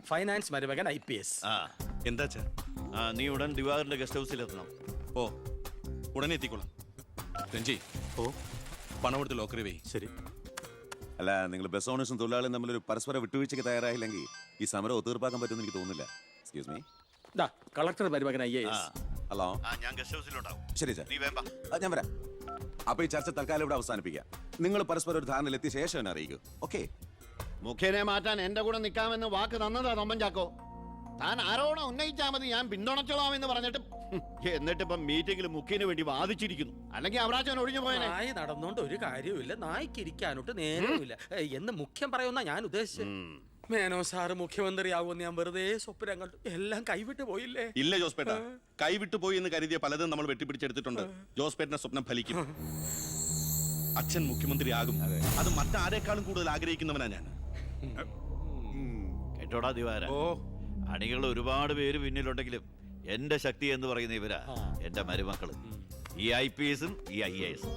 Finance മരുമകൻ IPS. എന്താ നീ ഉടൻ ദിവാകരന്റെ ഗസ്റ്റ് ഹൗസിൽ എത്തണം. ഓ ഉടനെ എത്തിക്കോളാം. രഞ്ജി പണം എടുത്ത് ലോക്കറി വേ. ശരി. അല്ല, നിങ്ങൾ ബസ് ഓണേഴ്സും തൊഴിലാളിയും തമ്മിലൊരു പരസ്പര വിട്ടുവീഴ്ചയ്ക്ക് തയ്യാറായില്ലെങ്കിൽ ഈ സമരം ഒത്തീർപ്പാക്കാൻ പറ്റുമെന്ന് എനിക്ക് തോന്നുന്നില്ല. Excuse me. കളക്ടർ മരുമകൻ IAS. ഹലോ. ഞാൻ ഗസ്റ്റ് ഹൗസിലുണ്ടാവും. ശരി സാർ, നീ വേണ്ട. ഞാൻ വരാം. അപ്പൊ ഈ ചർച്ച തൽക്കാലം ഇവിടെ അവസാനിപ്പിക്കാം. നിങ്ങൾ പരസ്പരം ഒരു ധാരണയിൽ എത്തിയ ശേഷം എന്നെ അറിയിക്കൂ. ഓക്കെ? മുഖ്യനെ മാറ്റാൻ എന്റെ കൂടെ നിൽക്കാമെന്ന് വാക്ക് തന്നതാ തൊമ്പൻ ചാക്കോ. താൻ ആരോണം ഉന്നയിച്ചാൽ മതി, ഞാൻ പിന്തുണച്ചോളാമെന്ന് പറഞ്ഞിട്ട് എന്നിട്ടിപ്പം മീറ്റിംഗിൽ മുഖ്യന് വേണ്ടി വാദിച്ചിരിക്കുന്നു. അല്ലെങ്കിൽ അവരാച്ചൻ ഒഴിഞ്ഞു പോയനെ. നായി നടന്നോണ്ട് ഒരു കാര്യമില്ല, നായ്ക്ക് ഇരിക്കാനോട്ട് നേരമില്ല എന്ന് മുഖ്യം പറയുന്ന ഞാൻ ഉദ്ദേശിച്ചത്. മേനോ സാറ് മുഖ്യമന്ത്രിയാവുമെന്ന് ഞാൻ വെറുതെ സ്വപ്നം കണ്ടു. എല്ലാം കൈവിട്ട് പോയില്ലേ? ഇല്ല ജോസ്പേട്ട, കൈവിട്ടു പോയി എന്ന് കരുതിയ പലതും നമ്മൾ വെട്ടിപ്പിടിച്ചെടുത്തിട്ടുണ്ട്. ജോസ്പേട്ടന്റെ സ്വപ്നം ഫലിക്കും. അച്ഛൻ മുഖ്യമന്ത്രിയാകും. അത് മറ്റാരേക്കാളും കൂടുതൽ ആഗ്രഹിക്കുന്നവനാ ഞാൻ. കേട്ടോടാ ദിവാര, അണികൾ ഒരുപാട് പേര് പിന്നിലുണ്ടെങ്കിലും എന്റെ ശക്തി എന്ന് പറയുന്ന ഇവരാ എന്റെ മരുമക്കള്. ഈ IPSും ഈ IASും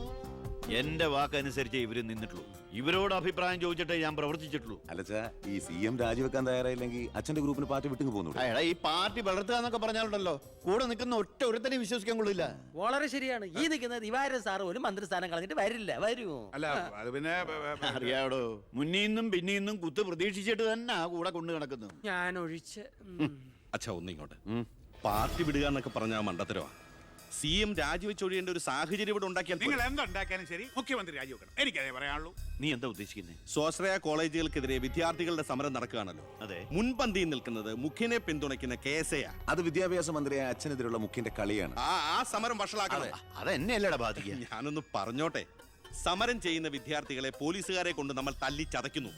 എന്റെ വാക്കനുസരിച്ച് ഇവര് നിന്നിട്ടുള്ളൂ. ഇവരോട് അഭിപ്രായം ചോദിച്ചിട്ടേ ഞാൻ പ്രവർത്തിച്ചിട്ടുള്ളൂ. അല്ലച്ചാ, ഈ CM രാജിവെക്കാൻ തയ്യാറായില്ലെങ്കിൽ അച്ഛന്റെ ഗ്രൂപ്പിന് പാർട്ടി വിട്ടു പോകുന്നു. ഈ പാർട്ടി വളർത്തുക എന്നൊക്കെ പറഞ്ഞാലുണ്ടല്ലോ, കൂടെ നിൽക്കുന്ന ഒറ്റ ഒരുത്തനെ വിശ്വസിക്കാൻ കൊള്ളില്ല. വളരെ ശരിയാണ്. ഈ നിൽക്കുന്ന ദിവാരൻ സാറ് ഒരു മന്ത്രിസ്ഥാനം കളഞ്ഞിട്ട് വരില്ല. വരുമോ? അല്ല, അത് പിന്നെ അറിയാടോ, മുന്നീന്നും പിന്നീന്നും കുത്ത് പ്രതീക്ഷിച്ചിട്ട് തന്നെ ആ കൂടെ കൊണ്ടു നടക്കുന്നു. ഞാൻ ഒഴിച്ച്. അച്ഛാ ഒന്നിങ്ങോട്ട്. പാർട്ടി വിടുക എന്നൊക്കെ പറഞ്ഞാൽ മണ്ടത്തരവാ. CM രാജിവെച്ചൊഴിയേണ്ട ഒരു സാഹചര്യം ഇവിടെ ഉണ്ടാക്കിയാൽ നിങ്ങൾ എന്തുണ്ടാക്കാനും ശരി മുഖ്യമന്ത്രി രാജിവെക്കണം. എനിക്കതേ പറയാനുള്ളൂ. നീ എന്താ ഉദ്ദേശിക്കുന്നത്? സ്വാശ്രയ കോളേജുകൾക്കെതിരെ വിദ്യാർത്ഥികളുടെ സമരം നടക്കുകയാണല്ലോ. അതെ. മുൻപന്തിയിൽ നിൽക്കുന്നത് മുഖ്യനെ പിന്തുണയ്ക്കുന്ന KSA. അത് വിദ്യാഭ്യാസ മന്ത്രിയായ അച്ഛനെതിരെയുള്ള മുഖ്യന്റെ കളിയാണ്. ആ സമരം വഷളാക്കണം. അതെന്നെയല്ലടാ ബാധിക്കുക. ഞാനൊന്ന് പറഞ്ഞോട്ടെ. സമരം ചെയ്യുന്ന വിദ്യാർത്ഥികളെ പോലീസുകാരെ കൊണ്ട് നമ്മൾ തല്ലിച്ചതയ്ക്കുന്നു.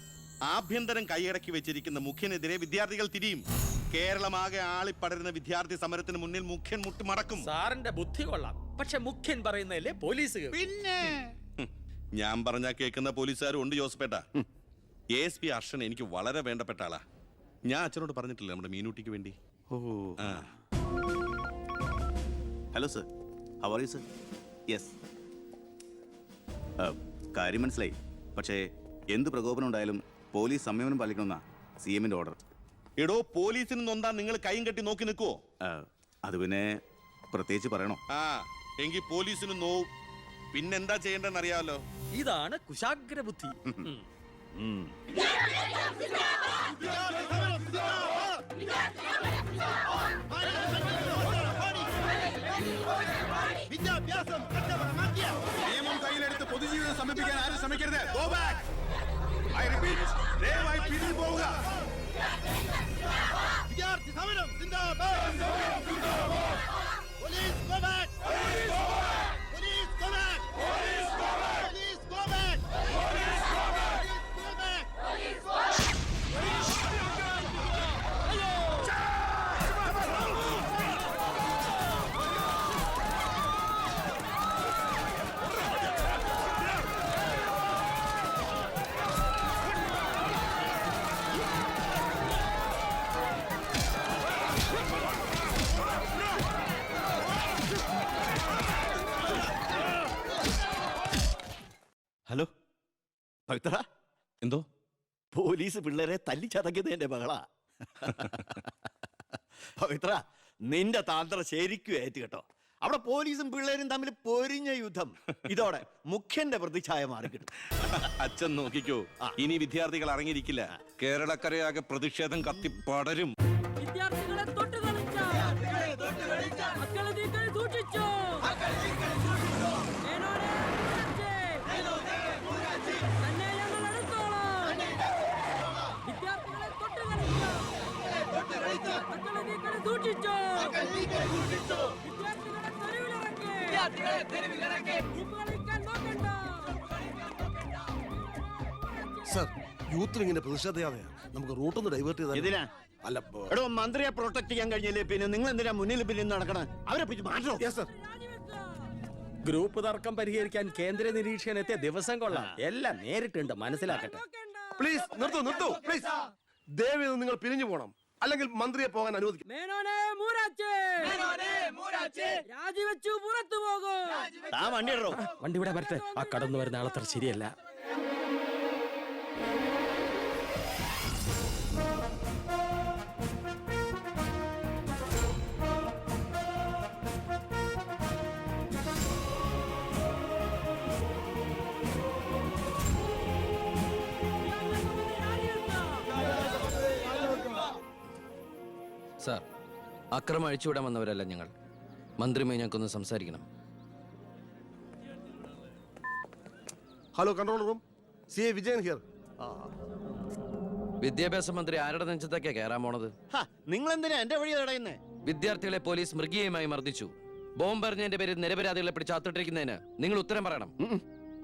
ആഭ്യന്തരം കൈയടക്കി വെച്ചിരിക്കുന്ന മുഖ്യനെതിരെ വിദ്യാർത്ഥികൾ തിരിയും. കേരളമാകെ ആളിപ്പടരുന്ന വിദ്യാർത്ഥി സമരത്തിന് മുന്നിൽ മുഖ്യൻ മുട്ടുമടക്കും. സാറിന്റെ ബുദ്ധി കൊള്ളാം, പക്ഷെ മുഖ്യൻ പറയുന്നതല്ലേ പോലീസ്. പിന്നെ ഞാൻ പറഞ്ഞാ കേൾക്കുന്ന പോലീസുകാരും ഉണ്ട് ജോസഫേട്ട. ASP അർഷൻ എനിക്ക് വളരെ വേണ്ടപ്പെട്ട ആളാ. ഞാൻ അച്ഛനോട് പറഞ്ഞിട്ടില്ല നമ്മുടെ മീനൂട്ടിക്ക് വേണ്ടി. Hello sir, how are you sir? Yes, കാര്യം മനസ്സിലായി. പക്ഷേ എന്ത് പ്രകോപനം ഉണ്ടായാലും പോലീസ് സംയമനം പാലിക്കണമെന്നാ CMന്റെ ഓർഡർ. എടോ, പോലീസിന് നൊന്താ നിങ്ങൾ കൈയും കെട്ടി നോക്കി നിൽക്കുവോ? അത് പിന്നെ പ്രത്യേകിച്ച് പറയണോ? എങ്കിൽ പോലീസിന് നോവും. പിന്നെന്താ ചെയ്യേണ്ടെന്ന് അറിയാമല്ലോ. ഇതാണ് കുശാഗ്ര ബുദ്ധി. നിയമം കയ്യിലെടുത്ത് പൊതുജീവിതം സമർപ്പിക്കാൻ ആരും ശ്രമിക്കരുത്. Go back. I repeat, ദയവായി പിരിഞ്ഞു പോവുക. വിദ്യാർത്ഥി സമരം സിന്ദാബാദ്. Police go back. Police go back. Police go back. Police go back. Police go back. Police go back. Police go back. Hello Pavithra, എന്തോ പോലീസ് പിള്ളേരെ തല്ലിച്ചതക്കിയത് എന്റെ മകളാ. പവിത്ര, നിന്റെ താന്ത്രം ശരിക്കും ഏറ്റ് കേട്ടോ. അവിടെ പോലീസും പിള്ളേരും തമ്മിൽ പൊരിഞ്ഞ യുദ്ധം. ഇതോടെ മുഖ്യന്റെ പ്രതിച്ഛായ മാറിക്കിട്ടും. അച്ഛൻ നോക്കിക്കോ, ഇനി വിദ്യാർത്ഥികൾ ഇറങ്ങിയിരിക്കില്ല. കേരളക്കരയാകെ പ്രതിഷേധം കത്തിപ്പടരും. വിദ്യാർത്ഥികളെ തൊട്ടുകളിച്ചോ, മക്കളെ നീക്കൾ സൂക്ഷിച്ചോ, തന്നെ ഞങ്ങൾ എടുത്തോളാം. വിദ്യാർത്ഥികളെ തൊട്ടുകളിച്ചോ, മക്കളെ നീക്കൾ സൂക്ഷിച്ചോ, വിദ്യാർത്ഥികളെ തെരുവിലിറക്കി കളിക്കാൻ നോക്കണ്ട. സർ, യൂത്തിൽ ഇങ്ങനെ പ്രതിഷേധയാതെയാണ്. നമുക്ക് റൂട്ടൊന്ന് ഡൈവേർട്ട് ചെയ്താൽ. ഇതിനാ അല്ല, എടോ, മന്ത്രിയെ പ്രൊട്ടക്ട് ചെയ്യാൻ കഴിഞ്ഞില്ലേ പിന്നെ നിങ്ങൾ എന്തിനാ മുന്നിൽ പിന്നിൽ നടക്കണം? അവരെ പിടിച്ച് മാറ്റോ? സർ. ഗ്രൂപ്പ് തർക്കം പരിഹരിക്കാൻ കേന്ദ്ര നിരീക്ഷകൻ എത്തിയ ദിവസം കൊള്ളാം. എല്ലാം നേരിട്ടുണ്ട്, മനസ്സിലാക്കട്ടെ. പ്ലീസ് നിർത്തൂ പ്ലീസ്. ദയവേത് നിങ്ങൾ പിരിഞ്ഞു പോകണം, അല്ലെങ്കിൽ മന്ത്രിയെ പോകാൻ അനുവദിക്കും. രാജിവെച്ചു പുറത്തു പോകും. വണ്ടി ഇവിടെ വരട്ടെ. ആ കടന്നു വരുന്ന ആളത്ര ശരിയല്ല. സാർ, അക്രമം അഴിച്ചുവിടാൻ വന്നവരല്ല ഞങ്ങൾ. മന്ത്രിയുമായി ഞങ്ങൾക്കൊന്ന് സംസാരിക്കണം. Hello control room, C A Vijayan here. വിദ്യാഭ്യാസ മന്ത്രി ആരുടെ നെഞ്ചത്തൊക്കെയാ കയറാൻ പോണത്? നിങ്ങൾ എന്തിനാ എന്റെ വഴി തടയുന്നേ? വിദ്യാർത്ഥികളെ പോലീസ് മൃഗീയമായി മർദ്ദിച്ചു. ബോംബെറിഞ്ഞതിന്റെ പേരിൽ നിരപരാധികളെ പിടിച്ച് അത്തിട്ടിരിക്കുന്നതിന് നിങ്ങൾ ഉത്തരം പറയണം.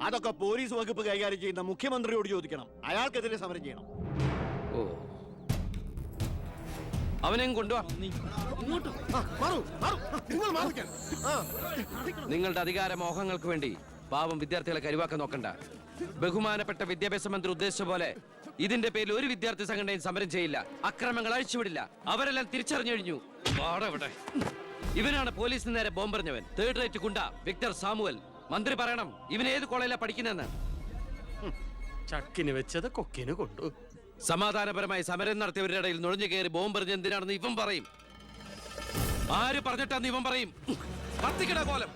അതൊക്കെ പോലീസ് വകുപ്പ് കൈകാര്യം ചെയ്യുന്ന മുഖ്യമന്ത്രിയോട് ചോദിക്കണം. അയാൾക്കെതിരെ സമരം ചെയ്യണം. ഓ, അവനെയും കൊണ്ടുവാ. നിങ്ങളുടെ അധികാര മോഹങ്ങൾക്ക് വേണ്ടി പാവം വിദ്യാർത്ഥികളെ കരുവാക്കാൻ നോക്കണ്ട. ബഹുമാനപ്പെട്ട വിദ്യാഭ്യാസ മന്ത്രി ഉദ്ദേശിച്ച പോലെ ഇതിന്റെ പേരിൽ ഒരു വിദ്യാർത്ഥി സംഘടനയും സമരം ചെയ്യില്ല, അക്രമങ്ങൾ അഴിച്ചുവിടില്ല. അവരെല്ലാം തിരിച്ചറിഞ്ഞു കഴിഞ്ഞു. ഇവനാണ് പോലീസിന് നേരെ ബോംബെറിഞ്ഞവൻ, 3rd റേറ്റ് ഗുണ്ട വിക്ടർ സാമുവൽ. മന്ത്രി പറയണം ഇവൻ ഏത് കോളേജിലാണ് പഠിക്കുന്നതെന്ന്. ചക്കിന് വെച്ചത് കൊക്കിന് കൊണ്ടു. സമാധാനപരമായി സമരം നടത്തിയവരുടെ ഇടയിൽ നുഴഞ്ഞു കയറി ബോംബെറിഞ്ഞ എന്തിനാണെന്ന് ഇവൻ പറയും. ആര് പറഞ്ഞിട്ടാന്ന് ഇവൻ പറയും. കത്തിക്കട കോലം.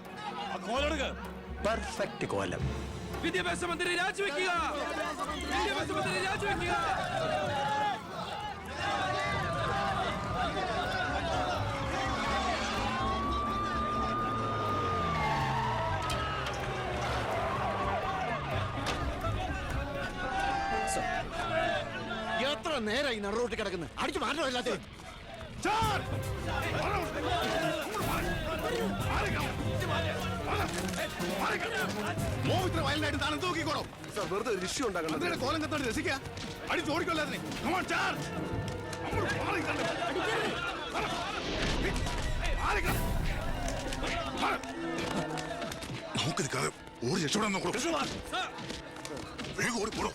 പെർഫെക്റ്റ് കോലം. വിദ്യാഭ്യാസ മന്ത്രി രാജിവെക്കുക. വിദ്യാഭ്യാസ മന്ത്രി രാജിവെക്കുക. എത്ര നേരം ഈ നടുറോട്ടിൽ കിടക്കുന്നത്? അടിച്ചു മാറ്റണം എല്ലാத்தைയും. സാർ, വെറുതെ ഒരു ഇഷ്യൂ ഉണ്ടാക്കണം. കോലം കത്തോട് രസിക്കുക. അടിച്ച് ഓടിക്കൊല്ലാതെ. നമുക്ക് നിൽക്കാതെ ഓടി രക്ഷപ്പെടാൻ നോക്കണോ? വേഗം ഓടിപ്പോടോ.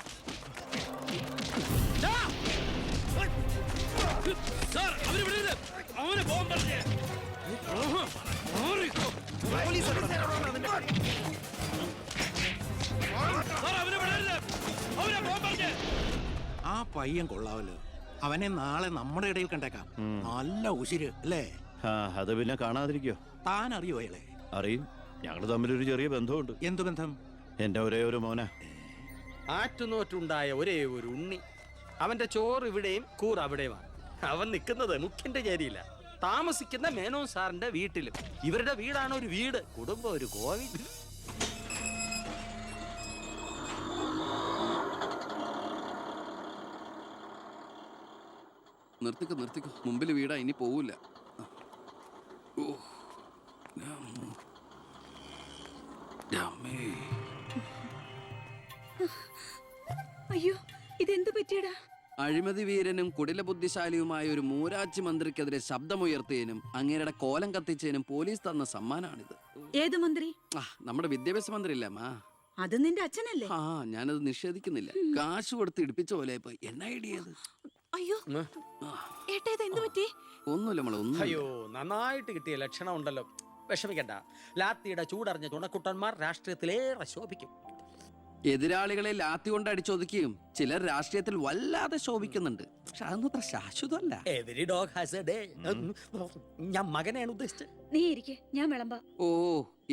ആ പയ്യൻ കൊള്ളാവല്ലോ. അവനെ നാളെ നമ്മുടെ ഇടയിൽ കണ്ടേക്കാം. നല്ല ഉശിര് അല്ലേ? അത് പിന്നെ കാണാതിരിക്കോ? താൻ അറിയോ അയാളെ? അറിയും. ഞങ്ങൾ തമ്മിലൊരു ചെറിയ ബന്ധമുണ്ട്. എന്തു ബന്ധം? എന്റെ ഒരേ ഒരു മോന. ആറ്റുനോറ്റുണ്ടായ ഒരേ ഒരു ഉണ്ണി. അവന്റെ ചോറ് ഇവിടെയും കൂറ് അവിടെയുമാണ്. അവൻ നിൽക്കുന്നത് മുഖ്യന്റെ ചേരിയില്ല, താമസിക്കുന്ന മേനോൻ സാറിന്റെ വീട്ടിലും. ഇവരുടെ വീടാണ് ഒരു വീട്, കുടുംബം ഒരു കോവിൽ. നിർത്തിക്കോ, മുമ്പിൽ വീടാ, ഇനി പോവില്ല. അയ്യോ, ഇതെന്ത് പറ്റിയടാ? അഴിമതി വീരനും കുടില ബുദ്ധിശാലിയുമായ ഒരു മൂരാച്ചി മന്ത്രിക്കെതിരെ ശബ്ദമുയർത്തിയതിനും അങ്ങേരുടെ കോലം കത്തിച്ചതിനും പോലീസ് തന്ന സമ്മാനാണിത്. ഏത് മന്ത്രി? നമ്മുടെ വിദ്യാഭ്യാസ മന്ത്രി ഇല്ലേ മാ? അത് നിന്റെ അച്ഛനല്ലേ? ഞാനത് നിഷേധിക്കുന്നില്ല. കാശ് കൊടുത്ത് ഇടിപ്പിച്ച പോലെ പോയി. എന്നാ ഐഡിയത്? അയ്യോ ഏട്ടാ, ഇത് എന്ത് പറ്റി? ഒന്നുമില്ല മോളെ, ഒന്നും. അയ്യോ, നന്നായിട്ട് കിട്ടിയ ലക്ഷണം ഉണ്ടല്ലോ. വിഷമിക്കണ്ട. ലാത്തിയുടെ ചൂടറിഞ്ഞ തുണക്കുട്ടന്മാർ രാഷ്ട്രീയത്തിലേറെ ശോഭിക്കും. എതിരാളികളെ ലാത്തി കൊണ്ട് അടിച്ചൊതുക്കിയും ചിലർ രാഷ്ട്രീയത്തിൽ വല്ലാതെ ശോഭിക്കുന്നുണ്ട്. പക്ഷെ അതൊന്നും അത്ര ശാശ്വതമല്ല. Every dog has a day. ഞാൻ മകനെയാണ് ഉദ്ദേശിച്ചത്. നീ ഇരിക്കെ, ഞാൻ വിളമ്പാ. ഓ,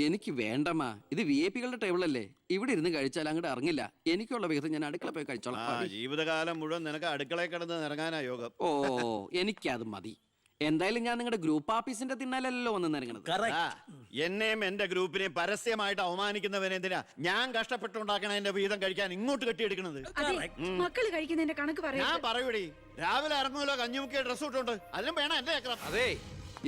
എനിക്ക് വേണ്ടമ്മാ. ഇത് VIP-കളുടെ ടേബിൾ അല്ലേ, ഇവിടെ ഇരുന്ന് കഴിച്ചാൽ അങ്ങോട്ട് ഇറങ്ങില്ല. എനിക്കുള്ള വിഹിതം ഞാൻ അടുക്കള പോയി കഴിച്ചോളാം. ജീവിതകാലം മുഴുവൻ നിനക്ക് അടുക്കളയിൽ കിടന്ന് ഇറങ്ങാനാ യോഗം. ഓ, എനിക്കത് മതി. എന്തായാലും ഞാൻ നിങ്ങളുടെ ഗ്രൂപ്പ് ഓഫീസിന്റെ തിന്നാലല്ലോ വന്ന് നിറങ്ങണത്. എന്നെയും എന്റെ ഗ്രൂപ്പിനെ പരസ്യമായിട്ട് അവമാനിക്കുന്നവനെന്തിനാ ഞാൻ കഷ്ടപ്പെട്ടുണ്ടാക്കണ എന്റെ വീതം കഴിക്കാൻ ഇങ്ങോട്ട് കെട്ടിയെടുക്കണത്? മക്കള് കഴിക്കുന്നതിന്റെ കണക്ക് പറയാ. ഞാൻ പറയൂടി, രാവിലെ ഇറങ്ങുമല്ലോ കഞ്ഞിമുക്കിയ ഡ്രസ് ഇട്ടുണ്ട്, അതിനും വേണം എന്റെ ചക്രം. അതെ,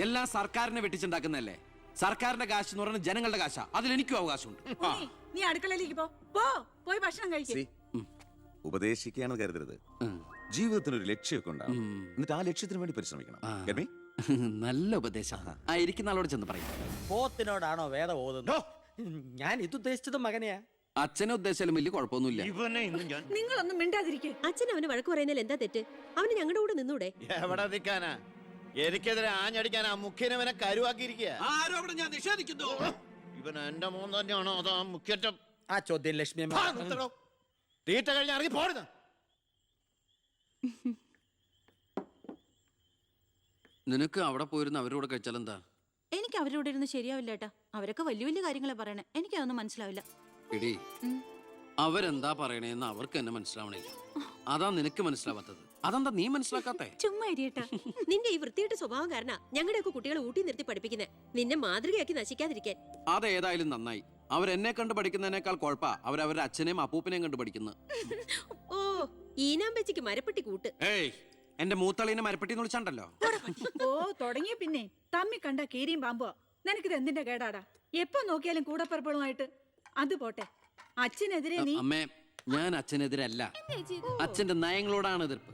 എല്ലാം സർക്കാരിനെ വെട്ടിച്ചുണ്ടാക്കുന്നതല്ലേ. സർക്കാരിന്റെ കാശ് എന്ന് പറയുന്നത് ജനങ്ങളുടെ കാശാ. അതിൽ എനിക്കും അവകാശമുണ്ട്. നീ അടുക്കളയിലേക്ക് പോയി ഭക്ഷണം കഴിക്കും. ഉപദേശിക്കുകയാണെന്ന് കരുതരുത്. ജീവിതത്തിന് ഒരു ലക്ഷ്യമൊക്കെ ഉണ്ടാവും. എന്നിട്ട് ആ ലക്ഷ്യത്തിന് വേണ്ടി പരിശ്രമിക്കണം. ഗർമി? നല്ല ഉപദേശം. ഇരിക്കുന്ന ആളോട് ചെന്ന് പറയും. പോത്തിനോടാണോ വേദം ഓതുന്നത്? ഞാൻ ഇതുദ്ദേശിച്ചത് മകനെയാ. അച്ഛനെ ഉദ്ദേശിച്ചാലും വലിയ കുഴപ്പമൊന്നുമില്ല. നിങ്ങളൊന്നും മിണ്ടാതിരിക്കെ. അച്ഛൻ അവന് വഴക്ക് പറയുന്നതിൽ എന്താ തെറ്റ്? അവന് ഞങ്ങളുടെ കൂടെ നിന്നൂടെ? എവിടെ നിൽക്കാനാ? എനിക്കെതിരെ ആഞ്ഞടിക്കാനാ മുഖ്യനവനെ കരുവാക്കിയിരിക്കുക. ഞാൻ നിഷേധിക്കുന്നു. ഇവൻ എന്റെ മോൻ തന്നെയാണോ അതോ മുഖ്യറ്റം? ആ ചോദ്യം ലക്ഷ്മി തീറ്റ കഴിഞ്ഞ് ഇറങ്ങി പോടുന്ന. നിനക്ക് അവിടെ പോയിരുന്ന അവരോട് കഴിച്ചാൽ എന്താ? എനിക്ക് അവരോട് ഇരുന്ന് ശരിയാവില്ല ഏട്ടാ. അവരൊക്കെ വലിയ വലിയ കാര്യങ്ങളെ പറയണേ. എനിക്കതൊന്നും മനസ്സിലാവില്ല. എടി, അവരെന്താ പറയണേന്ന് അവർക്ക് എന്നെ മനസ്സിലാവണില്ല. അതാ നിനക്ക് മനസ്സിലാവാത്തത്. അതെന്താ നീ മനസ്സിലാക്കാത്തെ? ചുമ്മാ ഇരിയട്ടാ. നിന്റെ ഈ വൃത്തിയുടെ സ്വഭാവം കാരണം ഞങ്ങളുടെയൊക്കെ കുട്ടികളെ ഊട്ടി നിർത്തി പഠിപ്പിക്കുന്നത് നിന്നെ മാതൃകയാക്കി നശിക്കാതിരിക്കാൻ. അതേതായാലും നന്നായി. അവരെന്നെ കണ്ട് പഠിക്കുന്നതിനേക്കാൾ കുഴപ്പാ അവരവരുടെ അച്ഛനെയും അപ്പൂപ്പനെയും കണ്ട് പഠിക്കുന്നത്. ഓ, ഈനാമ്പച്ചിക്ക് മരപ്പെട്ടി കൂട്ട്. ഏയ്, എന്റെ മൂത്തളീനെ മരപ്പെട്ടി വിളിച്ചാണ്ടല്ലോ. ഓ, തുടങ്ങിയ പിന്നെ തമ്മി കണ്ട കീരിയും പാമ്പോ. നിനക്കിത് എന്തിന്റെ കേടാടാ? എപ്പോ നോക്കിയാലും കൂടപ്പറപ്പുകളുമായിട്ട്. അത് പോട്ടെ, അച്ഛനെതിരെ നീ. അമ്മേ, ഞാൻ അച്ഛനെതിരല്ല. അച്ഛന്റെ നയങ്ങളോടാണ് എതിർപ്പ്.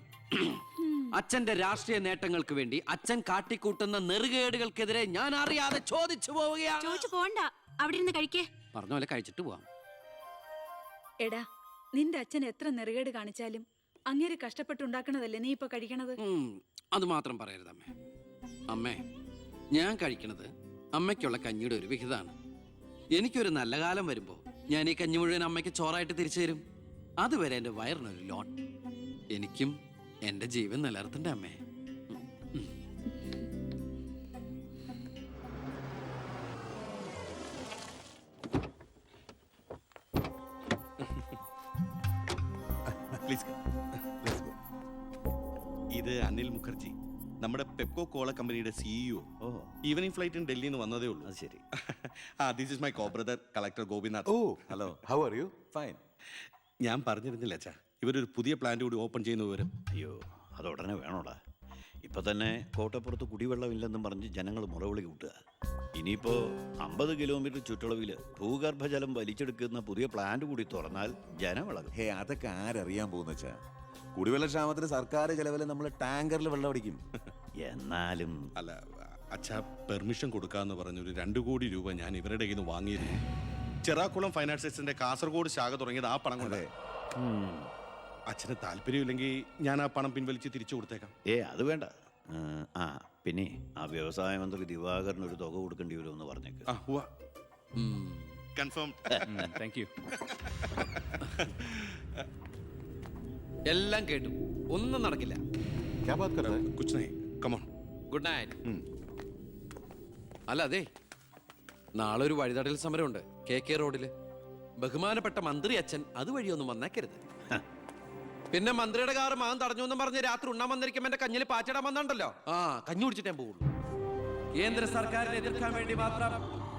അച്ഛന്റെ രാഷ്ട്രീയ നേട്ടങ്ങൾക്ക് വേണ്ടി അച്ഛൻ കാട്ടിക്കൂട്ടുന്ന നെറുകേടുകൾക്കെതിരെ ഞാൻ അറിയാതെ ചോദിച്ചു പോവുകയാണ്. ചോദിച്ചു പോണ്ട, അവിടെ ഇരുന്ന് കഴിക്കേ. പറഞ്ഞ പോലെ കഴിച്ചിട്ട് പോവാം. എടാ, നിന്റെ അച്ഛൻ എത്ര നെറുകേട് കാണിച്ചാലും അങ്ങേര് കഷ്ടപ്പെട്ടുണ്ടാക്കണതല്ലേ നീ ഇപ്പൊ കഴിക്കണത്? അത് മാത്രം പറയരുത് അമ്മേ. അമ്മേ, ഞാൻ കഴിക്കണത് അമ്മയ്ക്കുള്ള കഞ്ഞിയുടെ ഒരു വിഹിതമാണ്. എനിക്കൊരു നല്ല കാലം വരുമ്പോ ഞാൻ ഈ കഞ്ഞി മുഴുവൻ അമ്മയ്ക്ക് ചോറായിട്ട് തിരിച്ചു തരും. അതുവരെ എന്റെ വയറിനൊരു ലോൺ. എനിക്കും എന്റെ ജീവൻ നിലനിർത്തണ്ടേ അമ്മേ? ഇത് അനിൽ മുഖർജി, നമ്മുടെ പെപ്കോ കോള കമ്പനിയുടെ സിഇഒ. ഈവനിങ് ഫ്ലൈറ്റിന് ഡൽഹിയിൽ നിന്ന് വന്നതേ ഉള്ളൂ. അത് ശരി. This is my co brother collector Gopinath. Oh hello, how are you? Fine. ഞാൻ പറഞ്ഞിരുന്നില്ല അച്ഛാ, ഇവരൊരു പുതിയ പ്ലാന്റ് കൂടി ഓപ്പൺ ചെയ്യുന്ന വിവരം. അയ്യോ, അത് ഉടനെ വേണോടാ. ഇപ്പൊ തന്നെ കോട്ടപ്പുറത്ത് കുടിവെള്ളമില്ലെന്നും പറഞ്ഞ് ജനങ്ങൾ മുറവിളി കൂട്ടുക. ഇനിയിപ്പോ 50 കിലോമീറ്റർ ചുറ്റളവിൽ ഭൂഗർഭജലം വലിച്ചെടുക്കുന്ന പുതിയ പ്ലാന്റ് കൂടി തുറന്നാൽ ജനം ഇളകും. ഹേ, അതൊക്കെ ആരറിയാൻ പോകുന്ന വെച്ചാ? കുടിവെള്ള ക്ഷാമത്തിന് സർക്കാർ ചെലവില് നമ്മൾ ടാങ്കറിൽ വെള്ളം അടിക്കും. എന്നാലും അല്ല അച്ഛാ, പെർമിഷൻ കൊടുക്കാന്ന് പറഞ്ഞൊരു 2 കോടി രൂപ ഞാൻ ഇവരുടെ കയ്യിൽ നിന്ന് വാങ്ങിയിരുന്നു. ചെറാക്കുളം ഫൈനാൻസേഴ്സിന്റെ കാസർഗോഡ് ശാഖ തുടങ്ങിയത് ആ പണം കൊണ്ട്. അച്ഛന് താല്പര്യമില്ലെങ്കിൽ ഞാൻ ആ പണം പിൻവലിച്ച് തിരിച്ചു കൊടുത്തേക്കാം. അത് വേണ്ട. പിന്നെ ആ വ്യവസായ മന്ത്രി ദിവാകരന് ഒരു തുക കൊടുക്കേണ്ടി വരുമെന്ന് പറഞ്ഞേക്ക്. കൺഫേം. Thank you. എല്ലാം കേട്ടു, ഒന്നും നടക്കില്ല. Good night. അല്ല അതെ, നാളെ ഒരു വഴിതടയൽ സമരമുണ്ട് KK റോഡില്. ബഹുമാനപ്പെട്ട മന്ത്രി അച്ഛൻ അതുവഴിയൊന്നും വന്നേക്കരുത്. പിന്നെ മന്ത്രിയുടെ കാറ് മാൻ തടഞ്ഞു എന്നും പറഞ്ഞ് രാത്രി ഉണ്ണാൻ വന്നിരിക്കുമ്പോ എന്റെ കഞ്ഞിൽ പാച്ചിടാൻ വന്നിട്ടുണ്ടല്ലോ. കഞ്ഞി കുടിച്ചിട്ടേ പോകുള്ളൂ. കേന്ദ്ര സർക്കാരിനെ എതിർക്കാൻ വേണ്ടി മാത്രം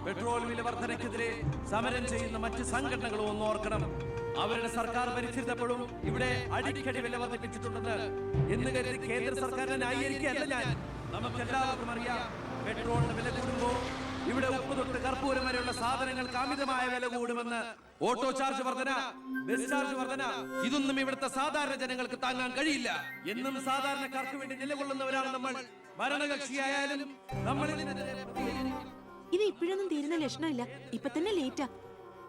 പെട്രോൾ വില വർധനയ്ക്കെതിരെ സമരം ചെയ്യുന്ന മറ്റ് സംഘടനകളും ഒന്ന് ഓർക്കണം. അവരുടെ സർക്കാർ ഭരിച്ചിരുന്നപ്പോഴും ഇവിടെ അടിക്കടി വില വർദ്ധിപ്പിച്ചിട്ടുണ്ടെന്ന് എന്ന് കരുതി കേന്ദ്ര സർക്കാരിനെ ന്യായീകരിക്കുകയല്ല ഞാൻ. നമുക്കെല്ലാവർക്കും അറിയാം, പെട്രോളിന് വില കൂടുമ്പോൾ ഇവിടെ ഉപ്പ് തൊട്ട് കർപ്പൂരം വരെയുള്ള സാധനങ്ങൾക്ക് അമിതമായ വില കൂടുമെന്ന്. ഓട്ടോ ചാർജ് വർധന, ബസ് ചാർജ് വർധന, ഇതൊന്നും ഇവിടുത്തെ സാധാരണ ജനങ്ങൾക്ക് താങ്ങാൻ കഴിയില്ല. എന്നും സാധാരണക്കാർക്ക് വേണ്ടി നിലകൊള്ളുന്നവരാണ് നമ്മൾ. ഭരണകക്ഷിയായാലും നമ്മൾ ഇത് ഇപ്പോഴൊന്നും തീരുന്ന ലക്ഷണമില്ല. ഇപ്പൊ തന്നെ ലേറ്റാ.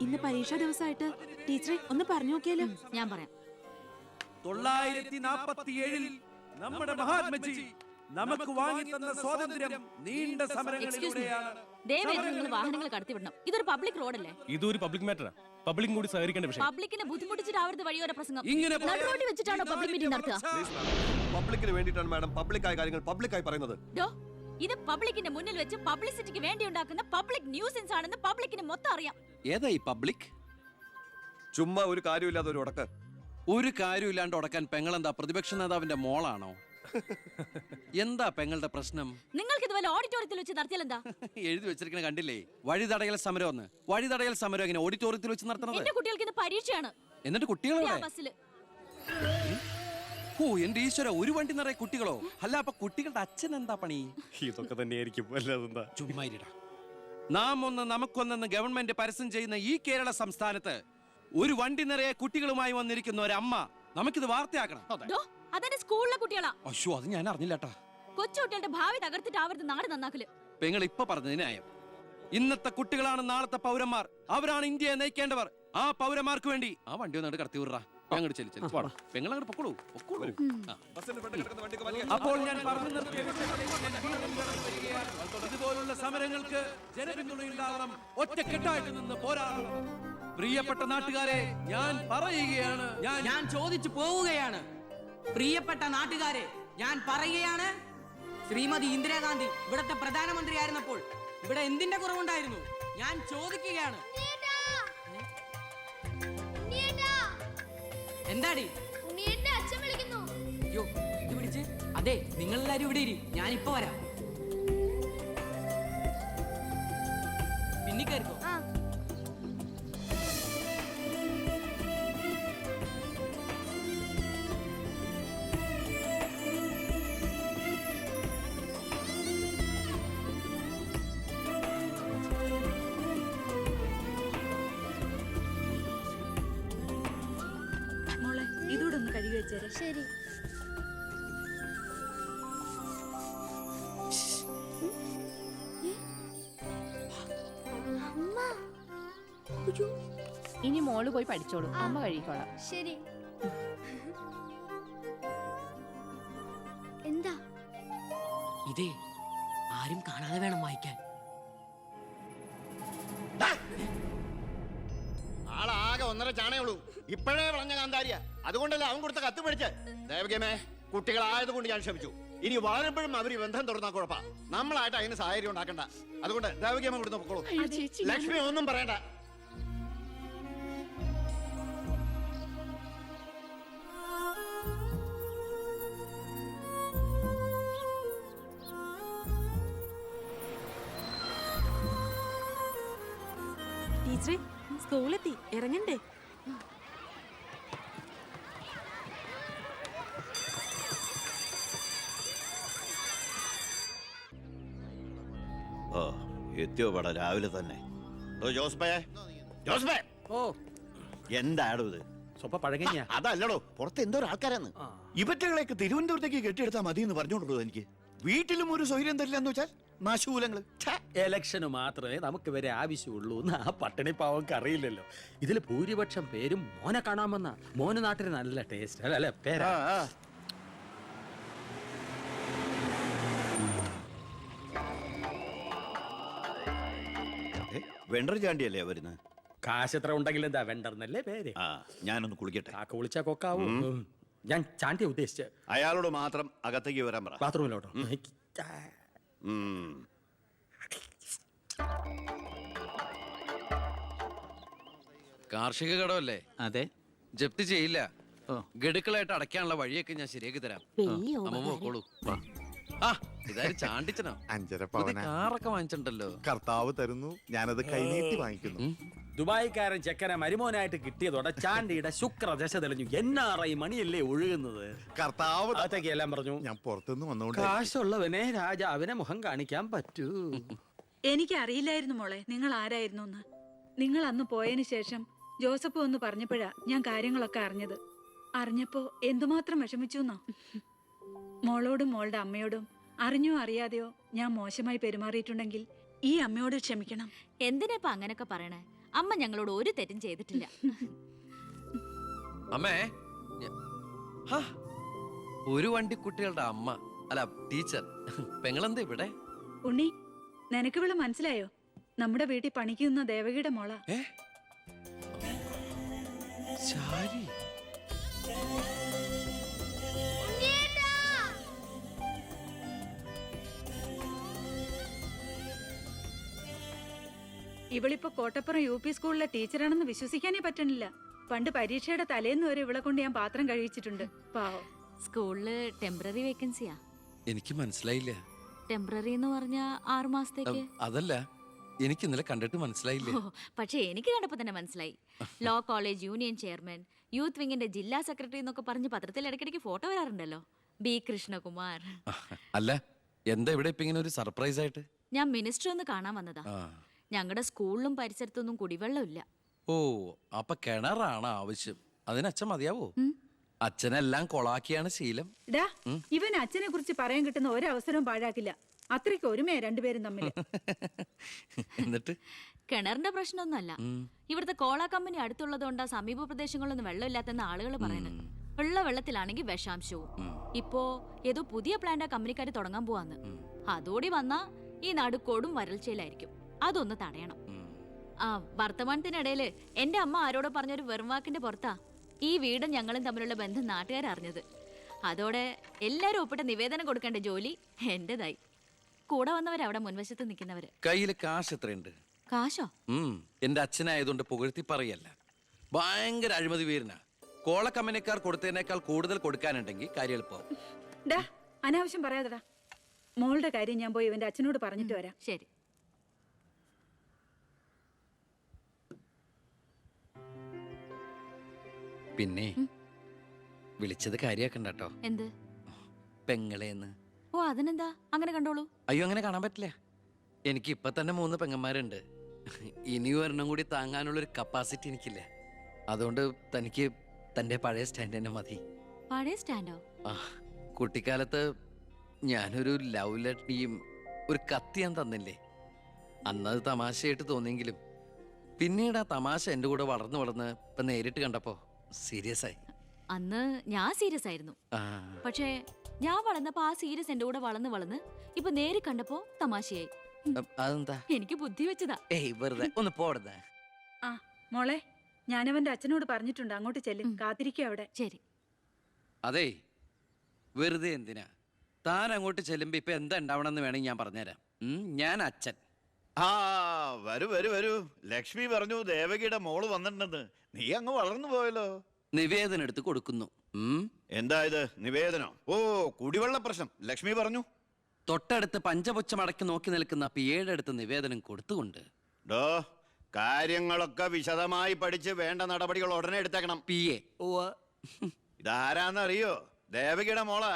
ഇന്ന് പരീക്ഷാ ദിവസമായിട്ട് ടീച്ചറെ ഒന്ന് പറഞ്ഞു നോക്കിയാലോ? ഞാൻ പറയാം. 947 നമ്മുടെ മഹാത്മജി നമുക്ക് വാങ്ങി തന്ന സ്വാതന്ത്ര്യം നീണ്ട സമരങ്ങളിലൂടെയാണ്. നിങ്ങൾ വാഹനങ്ങൾ കടത്തിവിടണം. ഇതൊരു പബ്ലിക് റോഡല്ലേ? ഇതൊരു പബ്ലിക് മാറ്ററാ. പബ്ലിക് കൂടി സഹകരിക്കേണ്ട വിഷയം. പബ്ലിക്കിനെ ബുദ്ധിമുട്ടിച്ചിട്ടാവരുത് വഴിയോര പ്രസംഗം. ഇങ്ങനെ നടുറോഡിൽ വെച്ചിട്ടാണോ പബ്ലിക് മീറ്റിംഗ് നടത്തുക? പബ്ലിക്കിന് വേണ്ടിയിട്ടാണ് മാഡം പബ്ലിക്കായ കാര്യങ്ങൾ പബ്ലിക്കായി പറയുന്നത്. ഇത് പബ്ലിക്കിന്റെ മുന്നിൽ വെച്ച് പബ്ലിസിറ്റിക്ക് വേണ്ടി ഉണ്ടാക്കുന്ന പബ്ലിക് ന്യൂസൻസ് ആണെന്ന് പബ്ലിക്കിന് മൊത്തം അറിയാം. ഏതാ ഈ പബ്ലിക്? ചുമ്മാ ഒരു കാര്യമില്ലാതെ ഒരു ഉടക്ക്. ഒരു കാര്യമില്ലാണ്ട് ഉടക്കാൻ പെങ്ങളെന്താ പ്രതിപക്ഷ നേതാവിന്റെ മോളാണോ? എന്താ പെങ്ങളുടെ പ്രശ്നം? നിങ്ങൾക്ക് ഇതുപോലെ ഓഡിറ്റോറിയത്തിൽ വെച്ച് നടത്തിയാൽ എന്താ? എഴുതി വെച്ചിരിക്കണ കണ്ടില്ലേ? വഴിതടയൽ സമരം ഒന്ന്. വഴിതടയൽ സമരം എങ്ങനെ ഓഡിറ്റോറിയത്തിൽ വെച്ച് നടത്തണത്? എന്റെ കുട്ടികൾക്ക് ഇത് പരീക്ഷയാണ്. എന്നിട്ട് കുട്ടികളെ ബസ്സില്. ഓ എന്റെ ഈശ്വര, ഒരു വണ്ടി നിറയെ കുട്ടികളോ? അല്ല അപ്പൊ കുട്ടികളുടെ അച്ഛൻ എന്താ പണി? ഇതൊക്കെ തന്നെയായിരിക്കും. അല്ലാതെന്താ? ചുമ്മാരിടാ. നാം ഒന്ന് നമുക്കൊന്നെന്ന് ഗവൺമെന്റ് പരസ്യം ചെയ്യുന്ന ഈ കേരള സംസ്ഥാനത്ത് ഒരു വണ്ടി നിറയെ കുട്ടികളുമായി വന്നിരിക്കുന്ന ഒരമ്മ നമുക്കിത് വാർത്തയാക്കണം. അതെന്റെ സ്കൂളിലെ കുട്ടികളാ. അയ്യോ, അത് ഞാൻ അറിഞ്ഞില്ലാട്ടാ. കൊച്ചുകുട്ടികളുടെ ഭാവി തകർത്തിട്ടാവരുത് നാട് നന്നാക്കല്. പെങ്ങൾ ഇപ്പൊ പറഞ്ഞതിന് ന്യായം. ഇന്നത്തെ കുട്ടികളാണ് നാളത്തെ പൗരന്മാർ. അവരാണ് ഇന്ത്യയെ നയിക്കേണ്ടവർ. ആ പൗരന്മാർക്ക് വേണ്ടി ആ വണ്ടി ഒന്നായിട്ട് കടത്തി വിടറാ. പെങ്ങളങ്ങോട്ട് പൊക്കോളൂ. അപ്പോൾ ഞാൻ പറഞ്ഞു നിർത്തിയ ഇതുപോലുള്ള സമരങ്ങൾക്ക് ജനപിന്തുണയുണ്ടാവണം. ഒറ്റക്കെട്ടായിട്ട് നിന്ന് പോരാടണം. പ്രിയപ്പെട്ട നാട്ടുകാരെ, ഞാൻ പറയുകയാണ്, ഞാൻ ചോദിച്ചു പോവുകയാണ്. പ്രിയപ്പെട്ട നാട്ടുകാരെ, ഞാൻ പറയുകയാണ്, ശ്രീമതി ഇന്ദിരാഗാന്ധി ഇവിടത്തെ പ്രധാനമന്ത്രിയായിരുന്നപ്പോൾ ഇവിടെ എന്തിന്റെ കുറവുണ്ടായിരുന്നു? ഞാൻ ചോദിക്കുകയാണ്. എന്താടി? അച്ഛൻ വിളിക്കുന്നു. അയ്യോ, അതെ നിങ്ങളെല്ലാരും ഇവിടെ ഇരി, ഞാനിപ്പോ വരാം. പിന്നെ കയറിക്കോ. മോളെ ഇതൂടെ ഒന്ന് കഴുകി വെച്ചേരെ. ശരി. ഇനി മോള് പോയി പഠിച്ചോളൂ, അമ്മ കഴിക്കോളാം. ശരി. എന്താ? ഇതേ ആരും കാണാതെ വേണം വായിക്കാൻ. ആളാകെ 1.5 ചാണയുള്ളൂ. ഇപ്പോഴേ വളഞ്ഞ കാന്താരിയ. അതുകൊണ്ടല്ലേ അവൻ കൊടുത്ത കത്ത് മേടിച്ച്. ദേവകമേ, കുട്ടികളായതുകൊണ്ട് ഞാൻ ക്ഷമിച്ചു. ഇനി വളരുമ്പോഴും അവര് ബന്ധം തുറന്നാ കുഴപ്പാ. നമ്മളായിട്ട് അതിന് സാഹചര്യം ഉണ്ടാക്കണ്ട. അതുകൊണ്ട് ദേവകമ്മ കൊടുത്ത് പൊക്കോളൂ. ലക്ഷ്മി ഒന്നും പറയണ്ട. ടീച്ചറെ, സ്കൂളെത്തി, ഇറങ്ങണ്ടേ? ഓ, എത്തിയോ പട രാവിലെ തന്നെ. ഓ ജോസ്ബേ, ജോസ്ബേ, ഓ എന്താടോ ഇത്? സ്വപ്പ പഴകഞ്ഞ. അതല്ലടോ, പുറത്ത് എന്തോ ആൾക്കാരാന്ന്. ഇവറ്റകളെയൊക്കെ തിരുവനന്തപുരത്തേക്ക് കെട്ടിയെടുത്താ മതി എന്ന് പറഞ്ഞോണ്ടോ എനിക്ക്. വീട്ടിലും ഒരു സൗകര്യം തരില്ല എന്ന് വെച്ചാൽ നാശൂലങ്ങള്. എലക്ഷന് മാത്രമേ നമുക്ക് വരെ ആവശ്യമുള്ളൂ എന്ന് ആ പട്ടിണി പാവങ്ങൾക്ക് അറിയില്ലല്ലോ. ഇതിൽ ഭൂരിപക്ഷം പേരും മോനെ കാണാമെന്ന. മോന് നാട്ടിൽ നല്ല ടേസ്റ്റ് അല്ലേ പേരാ. വെണ്ടർ ചാണ്ടിയല്ലേ വരുന്നത്? കാശ് എത്ര ഉണ്ടെങ്കിൽ എന്താ വെണ്ടർന്നല്ലേ പേര്. ആ, ഞാനൊന്ന് കുളിക്കട്ടെ. കാക്ക വിളിച്ചാ കൊക്കാവൂ. ഞാൻ ചാണ്ടിയെ ഉദ്ദേശിച്ച്. അയാളോട് മാത്രം അകത്തേക്ക് വരാൻ പറ. ബാത്റൂമിലോട്ടോ. കാർഷിക കടമല്ലേ? അതെ. ജപ്തി ചെയ്യില്ല. ഗഡുക്കളായിട്ട് അടയ്ക്കാനുള്ള വഴിയൊക്കെ ഞാൻ ശരിയാക്കി തരാം. അമ്മ പോക്കോളൂ. ആ, ഇതാരും ചാണ്ടിച്ചനോ? 5.5 പുതിയ കാറൊക്കെ വാങ്ങിച്ചിട്ടുണ്ടല്ലോ. കർത്താവ് തരുന്നു, ഞാനത് കൈനീട്ടി വാങ്ങിക്കുന്നു. ദുബായിക്കാരൻ ചെക്കനെ മരുമോനായിട്ട് കിട്ടിയതോടെ ചാണ്ടിയുടെ ശുക്രദശ തെളിഞ്ഞു. NRI മണിയല്ലേ ഒഴുകുന്നത്. കർത്താവ് അകത്തേക്ക് എല്ലാം പറഞ്ഞു. ഞാൻ പുറത്തുനിന്ന് വന്നോണ്ട് കാശുള്ളവനെ രാജാവിനെ മുഖം കാണിക്കാൻ പറ്റൂ. എനിക്കറിയില്ലായിരുന്നു മോളെ നിങ്ങൾ ആരായിരുന്നു എന്ന്. നിങ്ങൾ അന്ന് പോയതിനു ശേഷം ജോസഫ് ഒന്ന് പറഞ്ഞപ്പോഴാ ഞാൻ കാര്യങ്ങളൊക്കെ അറിഞ്ഞത്. അറിഞ്ഞപ്പോ എന്തുമാത്രം വിഷമിച്ചു എന്നോ. മോളോടും മോളുടെ അമ്മയോടും അറിഞ്ഞോ അറിയാതെയോ ഞാൻ മോശമായി പെരുമാറിയിട്ടുണ്ടെങ്കിൽ ഈ അമ്മയോട് ക്ഷമിക്കണം. എന്തിനാ അങ്ങനൊക്കെ പറയണേ? അമ്മ ഞങ്ങളോട് ഒരു തെറ്റും ചെയ്തിട്ടില്ല. അമ്മേ, ഒരു വണ്ടിക്കുട്ടികളുടെ അമ്മ അല്ല ടീച്ചർ. പെങ്ങളെന്താ ഇവിടെ? ഉണ്ണി, നിനക്ക് ഇവിടെ മനസ്സിലായോ? നമ്മുടെ വീട്ടിൽ പണിക്ക് നിന്ന ദേവകിയുടെ മോള. ശാരി. ഇവളിപ്പോ കോട്ടപ്പുറം UP സ്കൂളിലെ ടീച്ചറാണെന്ന് വിശ്വസിക്കാനേ പറ്റണില്ല. പണ്ട് പരീക്ഷയുടെ തലേന്ന് വരെ ഇവളെ കൊണ്ട് ഞാൻ പാത്രം കഴിച്ചിട്ടുണ്ട്. പാവം. സ്കൂളില് ടെമ്പററി വേക്കൻസിയാ. എനിക്ക് മനസ്സിലായില്ല. ടെമ്പററി എന്ന് പറഞ്ഞ 6 മാസത്തേക്ക്. അതല്ല, എനിക്ക് ഇന്നലെ കണ്ടിട്ട് മനസ്സിലായില്ല. പക്ഷെ എനിക്ക് കണ്ടപ്പോ തന്നെ മനസ്സിലായി. Law college union chairman, youth വിങ്ങിന്റെ ജില്ലാ സെക്രട്ടറി എന്നൊക്കെ പറഞ്ഞ് പത്രത്തിൽ ഇടയ്ക്കിടയ്ക്ക് ഫോട്ടോ വരാറുണ്ടല്ലോ. B. കൃഷ്ണകുമാർ. അല്ല, എന്താ ഇവിടെ ഇപ്പൊ ഇങ്ങനെ ഒരു സർപ്രൈസ് ആയിട്ട്? ഞാൻ മിനിസ്റ്റർ ഒന്ന് കാണാൻ വന്നതാ. ഞങ്ങളുടെ സ്കൂളിലും പരിസരത്തൊന്നും കുടിവെള്ളമില്ല. ഓ, അപ്പൊ കിണറാണ് ആവശ്യം. അതിന് അച്ഛൻ മതിയാവോ? അച്ഛനെല്ലാം കൊളാക്കിയാണ് ശീലം. ഇവൻ അച്ഛനെ കുറിച്ച് പറയാൻ കിട്ടുന്ന ഒരവസരവും പാഴാക്കില്ല. അത്രയ്ക്ക് ഒരുമയാ രണ്ടുപേരും തമ്മിൽ. എന്നിട്ട് കിണറിന്റെ പ്രശ്നമൊന്നുമല്ല. ഇവിടുത്തെ കോള കമ്പനി അടുത്തുള്ളതുകൊണ്ടാ സമീപ പ്രദേശങ്ങളിലൊന്നും വെള്ളമില്ലാത്തെന്ന് ആളുകൾ പറയുന്നത്. ഉള്ള വെള്ളത്തിലാണെങ്കിൽ വിഷാംശവും. ഇപ്പോ ഏതോ പുതിയ പ്ലാന്റ് കമ്പനിക്കാർ തുടങ്ങാൻ പോവാന്ന്. അതോടി വന്നാ ഈ നാട് കൊടും വരൾച്ചയിലായിരിക്കും. അതൊന്ന് തടയണം. ആ വർത്തമാനത്തിനിടയില് എന്റെ അമ്മ ആരോടോ പറഞ്ഞൊരു വെറുംവാക്കിന്റെ പുറത്താ ഈ വീടും ഞങ്ങളും തമ്മിലുള്ള ബന്ധം നാട്ടുകാരറിഞ്ഞത്. അതോടെ എല്ലാരും ഒപ്പിട്ട് നിവേദനം കൊടുക്കേണ്ട ജോലി എന്റേതായി. കൂടെ വന്നവരവിടെ മുൻവശത്ത് നിൽക്കുന്നവര്. കയ്യില് കാശ് എത്രയുണ്ട്? കാശോ? എന്റെ അച്ഛനായതുകൊണ്ട് പുകഴ്ത്തി പറയല്ല. ഭയങ്കര അഴിമതി വീരനാ. കോള കമ്പനിക്കാർ കൊടുത്തതിനേക്കാൾ കൂടുതൽ കൊടുക്കാനുണ്ടെങ്കിൽ കാര്യം എളുപ്പം. അനാവശ്യം പറയാതെടാ. മോളുടെ കാര്യം ഞാൻ പോയി ഇവന്റെ അച്ഛനോട് പറഞ്ഞിട്ട് വരാം. ശരി. പിന്നെ വിളിച്ചത് കാര്യാക്കണ്ട കേട്ടോ. എന്ത്? പെങ്ങളേന്ന്. ഓ അതിനെന്താ, അങ്ങനെ കണ്ടോളൂ. അയ്യോ അങ്ങനെ കാണാൻ പറ്റില്ല. എനിക്ക് ഇപ്പൊ തന്നെ 3 പെങ്ങന്മാരുണ്ട്. ഇനി ഒരെണ്ണം കൂടി താങ്ങാനുള്ളൊരു കപ്പാസിറ്റി എനിക്കില്ല. അതുകൊണ്ട് തനിക്ക് തന്റെ പഴയ സ്റ്റാൻഡ് തന്നെ മതി. പഴയ സ്റ്റാൻഡോ? ആ, കുട്ടിക്കാലത്ത് ഞാനൊരു ലവ് ലെറ്ററിയും ഒരു കത്തി ഞാൻ തന്നില്ലേ. അന്നത് തമാശയായിട്ട് തോന്നിയെങ്കിലും പിന്നീട് ആ തമാശ എൻ്റെ കൂടെ വളർന്ന് വളർന്ന് ഇപ്പൊ നേരിട്ട് കണ്ടപ്പോ സീരിയസ് ആയി. അന്ന് ഞാൻ സീരിയസ് ആയിരുന്നു. പക്ഷേ ഞാൻ വളർന്നപ്പോ ആ സീരിയസ് എന്റെ കൂടെ വളർന്ന് ഇപ്പൊ നേരി കണ്ടപ്പോ തമാശയായി. അതെന്താ? എനിക്ക് ബുദ്ധി വെച്ചതാ. ഏയ് വെറുതെ ഒന്ന് പോടുന്നേ. ആ മോളെ, ഞാനവന്റെ അച്ഛനോട് പറഞ്ഞിട്ടുണ്ട്, അങ്ങോട്ട് ചെല്ലും. കാത്തിരിക്കുക അവിടെ. ശരി. അതെ, വെറുതെ എന്തിനാ താൻ അങ്ങോട്ട് ചെല്ലുമ്പോ ഇപ്പൊ എന്താ ഉണ്ടാവണമെന്ന് വേണമെങ്കിൽ ഞാൻ പറഞ്ഞുതരാം. ഞാൻ അച്ഛൻ. ആ വരൂ വരൂ വരൂ. ലക്ഷ്മി പറഞ്ഞു ദേവകിയുടെ മോള് വന്നിട്ടുണ്ടെന്ന്. നീ അങ്ങ് വളർന്നു പോയല്ലോ. നിവേദനം എടുത്ത് കൊടുക്കുന്നു. എന്താ ഇത് നിവേദനം? ഓ കുടിവെള്ള പ്രശ്നം ലക്ഷ്മി പറഞ്ഞു. തൊട്ടടുത്ത് പഞ്ചപുച്ഛം അടക്കി നോക്കി നിൽക്കുന്ന പിയേടെ അടുത്ത് നിവേദനം കൊടുത്തുകൊണ്ട് ഡോ കാര്യങ്ങളൊക്കെ വിശദമായി പഠിച്ച് വേണ്ട നടപടികൾ ഉടനെ എടുത്തേക്കണം. പിയെ. ഇതാരാന്നറിയോ? ദേവകിയുടെ മോളാ.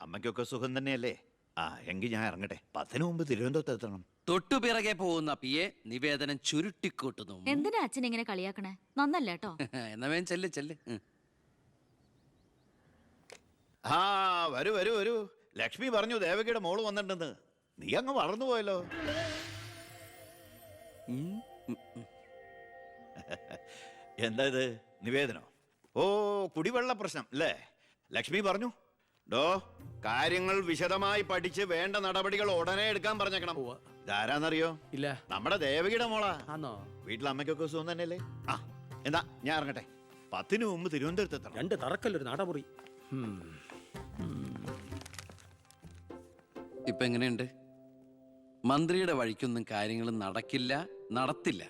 അമ്മയ്ക്കൊക്കെ സുഖം തന്നെയല്ലേ? ആ എങ്കിൽ ഞാൻ ഇറങ്ങട്ടെ. 10 മുമ്പ് തിരുവനന്തപുരത്ത് എത്തണം. തൊട്ടുപിറകെ പോകുന്ന പിയെ നിവേദനം ചുരുട്ടിക്കൂട്ടുന്നു. എന്തിനാ അച്ഛൻ ഇങ്ങനെ കളിയാക്കണേ? നന്നല്ല കേട്ടോ. എന്നാ വേഗം ചെല്ല് ചെല്ല്. ആ വരൂ വരൂ വരൂ. ലക്ഷ്മി പറഞ്ഞു ദേവകിയുടെ മോള് വന്നിട്ടുണ്ടെന്ന്. നീ അങ്ങ് വളർന്നു പോയല്ലോ. എന്താ ഇത് നിവേദനോ? ഓ കുടിവെള്ള പ്രശ്നം അല്ലേ? ലക്ഷ്മി പറഞ്ഞു. ഡോ കാര്യങ്ങൾ വിശദമായി പഠിച്ച് വേണ്ട നടപടികൾ ഉടനെ എടുക്കാൻ പറഞ്ഞേക്കണം. ഇതാരാന്നറിയോ? ഇല്ല. നമ്മുടെ ദേവകിയുടെ മോളാ. ആണോ? വീട്ടിൽ അമ്മയ്ക്കൊക്കെ സുഖം തന്നെയല്ലേ? ആ എന്താ ഞാൻ ഇറങ്ങട്ടെ. 10 മുമ്പ് തിരുവനന്തപുരത്ത് എത്തണം. 2 തറക്കല്ലൊരു നാടമുറി. ഇപ്പൊ എങ്ങനെയുണ്ട്? മന്ത്രിയുടെ വഴിക്കൊന്നും കാര്യങ്ങൾ നടക്കില്ല, നടത്തില്ല.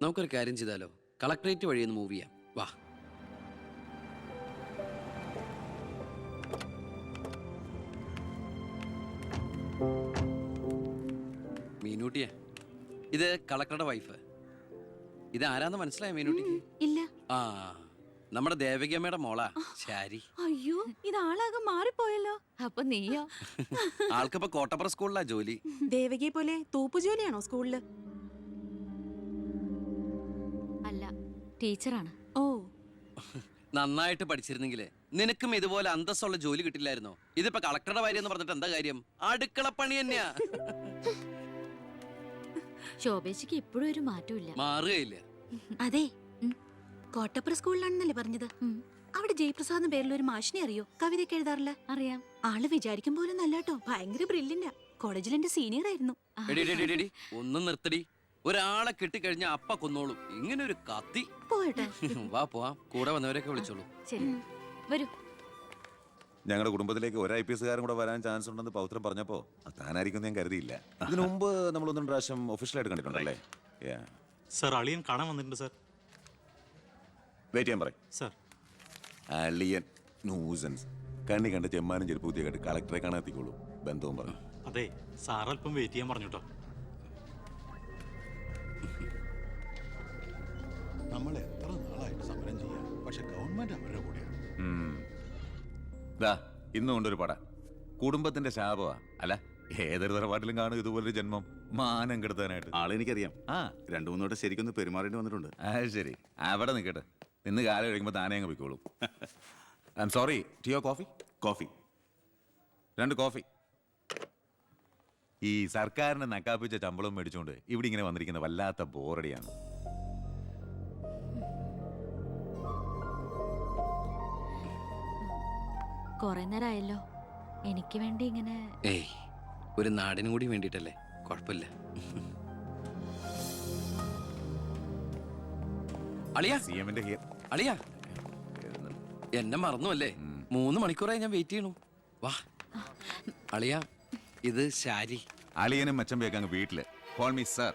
നമുക്കൊരു കാര്യം ചെയ്താലോ? കളക്ടറേറ്റ് വഴി ഒന്ന് മൂവ് ചെയ്യാം. വാ. മീനൂട്ടിയാ, ഇത് കളക്ടറുടെ വൈഫ്. ഇത് ആരാന്ന് മനസ്സിലായ മീനൂട്ടിക്ക്? ഇല്ല. ആ നമ്മുടെ ദേവകിയമ്മയുടെ മോളാ ശാരി. അയ്യോ, ഇത് ആളാകെ മാറിപ്പോയല്ലോ. അപ്പൊ നീയോ? ആൾക്കിപ്പോ കോട്ടപ്പുറ സ്കൂളിലാ ജോലി. ദേവകിയെ പോലെ തൂപ്പു ജോലിയാണോ സ്കൂളില്? അല്ല, ടീച്ചറാണ്. ഓ, നന്നായിട്ട് പഠിച്ചിരുന്നെങ്കിലേ നിനക്കും ഇതുപോലെ അന്തസ്സുള്ള ജോലി കിട്ടില്ലായിരുന്നോ? ഇതിപ്പോ കളക്ടറുടെ ഭാര്യ എന്ന് പറഞ്ഞിട്ട് എന്താ കാര്യം? അടുക്കളപ്പണി തന്നെയാ. ശോഭേച്ചിക്ക് ഇപ്പോഴും ഒരു മാറ്റമില്ല. മാറുകയില്ല. അതെ, കോട്ടപ്പുറ സ്കൂളിലാണെന്നല്ലേ പറഞ്ഞത്? അവിടെ ജയപ്രസാദ് പേരിൽ ഒരു മാഷിനെ അറിയോ? കവിതയൊക്കെ എഴുതാറില്ല. അറിയാം. ആള് വിചാരിക്കും പോലെ നല്ലട്ടോ, ഭയങ്കര ബ്രില്യന്റാ. കോളേജിൽ എന്റെ സീനിയർ ആയിരുന്നു. ഒന്നും നിർത്തടി. ഒരാളെ കിട്ടിക്കഴിഞ്ഞ അപ്പ കൊന്നോളും. ഇങ്ങനെ ഒരു കത്തി. പോയട്ടെ. വാ പോവാം. കൂടെ വന്നവരൊക്കെ വിളിച്ചോളൂ. ശരി വരൂ. ഞങ്ങളുടെ കുടുംബത്തിലേക്ക് ഒരു IPS കാരൻ കൂടെ വരാൻ ചാൻസ് ഉണ്ടെന്ന് പൗത്രം പറഞ്ഞപ്പോ താനായിരിക്കും ഞാൻ കരുതിയില്ല. ഇതിനു മുമ്പ് നമ്മൾ 1-2 പ്രാവശ്യം ഒഫീഷ്യലായിട്ട് കണ്ടിട്ടുണ്ടല്ലേ? സർ അളിയൻ കാണാൻ വന്നിട്ടുണ്ട് സർ. വെയിറ്റ് ചെയ്യാൻ പറയും സർ. അളിയൻ ന്യൂസൻസ്. കണ്ണി കണ്ട് ചെമ്മാനും ചെരുപ്പൂത്തിയെ കണ്ട് കളക്ടറെ കാണാൻ എത്തിക്കോളൂ. ബന്ധവും പറഞ്ഞു. അതെ സാർ അല്പം വെയിറ്റ് ചെയ്യാൻ പറഞ്ഞോട്ടോ. നമ്മൾ എത്ര നാളായിട്ട് സമരം ചെയ്യാം, പക്ഷെ ഗവൺമെന്റ് അവരുടെ കൂടെയാണ്. ഇന്നും കൊണ്ടൊരു പട കുടുംബത്തിന്റെ ശാപമാ. അല്ല, ഏതൊരു തറവാട്ടിലും കാണും ഇതുപോലൊരു ജന്മം. മാനം കെടുത്താനായിട്ട്. ആളെനിക്കറിയാം. 2-3 വട്ടം ശരിക്കൊന്ന് പെരുമാറേണ്ടി വന്നിട്ടുണ്ട്. ശരി, അവിടെ നിൽക്കട്ടെ. നിന്ന് കാലം കഴിയുമ്പോൾ താനേ അങ്ങ് പോയിക്കോളും. I am sorry. ടീയോ കോഫി? Coffee 2 coffee. ഈ സർക്കാരിനെ നക്കാപ്പിച്ച ശമ്പളം മേടിച്ചുകൊണ്ട് ഇവിടെ ഇങ്ങനെ വന്നിരിക്കുന്ന വല്ലാത്ത ബോറടിയാണ്. കൊറേ നേരമായല്ലോ. എനിക്ക് വേണ്ടി ഇങ്ങനെ. ഏയ്, ഒരു നാടിനും കൂടി വേണ്ടിട്ടല്ലേ. കുഴപ്പമില്ല. അളിയാ, അളിയാ എന്നെ മറന്നു അല്ലേ? 3 മണിക്കൂറായി ഞാൻ വെയിറ്റ് ചെയ്യണു. വാ അളിയാ, ഇത് ശാരി. അളിയനും മച്ചമ്പയൊക്കെ അങ്ങ് വീട്ടില്. Call me sir.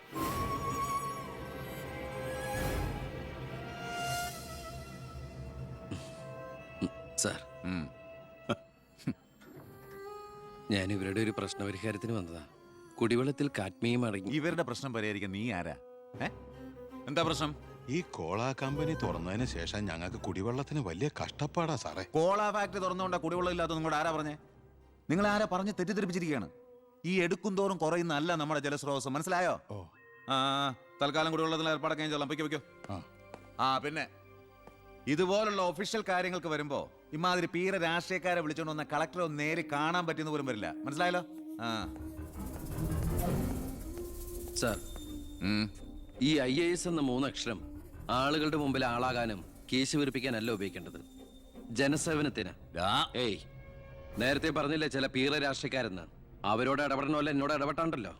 സർ ഞാൻ ഇവരുടെ ഒരു പ്രശ്നപരിഹാരത്തിന് വന്നതാ. കുടിവെള്ളത്തിൽ കാഡ്മിയം അടങ്ങി. ഇവരുടെ പ്രശ്നം പരിഹരിക്കാൻ നീ ആരാ? എന്താ പ്രശ്നം? ഈ കോള കമ്പനി തുറന്നതിന് ശേഷം ഞങ്ങൾക്ക് കുടിവെള്ളത്തിന് വലിയ കഷ്ടപ്പാടാ സാറേ. കോള ഫാക്ടറി തുറന്നുകൊണ്ടാ കുടിവെള്ളം ഇല്ലാത്ത നിങ്ങളോട് ആരാ പറഞ്ഞേ? നിങ്ങൾ ആരാ പറഞ്ഞ് തെറ്റിദ്ധരിപ്പിച്ചിരിക്കുകയാണ്. ഈ എടുക്കും തോറും കുറയുന്നല്ല നമ്മുടെ ജലസ്രോതസ്, മനസ്സിലായോ? ആ തൽക്കാലം കുടിവെള്ളത്തിന് ഏർപ്പാടൊക്കെ ചെയ്യலாம். പൊയ്ക്കോ. പിന്നെ ഇതുപോലുള്ള ഒഫീഷ്യൽ കാര്യങ്ങൾക്ക് വരുമ്പോ ഇമാതിരി പീര രാഷ്ട്രീയക്കാരെ വിളിച്ചോണ്ട് വന്ന കളക്ടറെ ഒന്ന് നേരി കാണാൻ പറ്റുന്ന പോലും വരില്ല, മനസ്സിലായല്ലോ? സാർ, ഈ IAS എന്ന 3 അക്ഷരം ആളുകളുടെ മുമ്പിൽ ആളാകാനും കേസ് വെറുപ്പിക്കാനല്ല ഉപയോഗിക്കേണ്ടത്, ജനസേവനത്തിന്. ഏയ്, നേരത്തെ പറഞ്ഞില്ലേ ചില പീറ രാഷ്ട്രീയക്കാരെന്ന്, അവരോട് ഇടപെടണമല്ല എന്നോട് ഇടപെട്ടാണ്ടല്ലോ.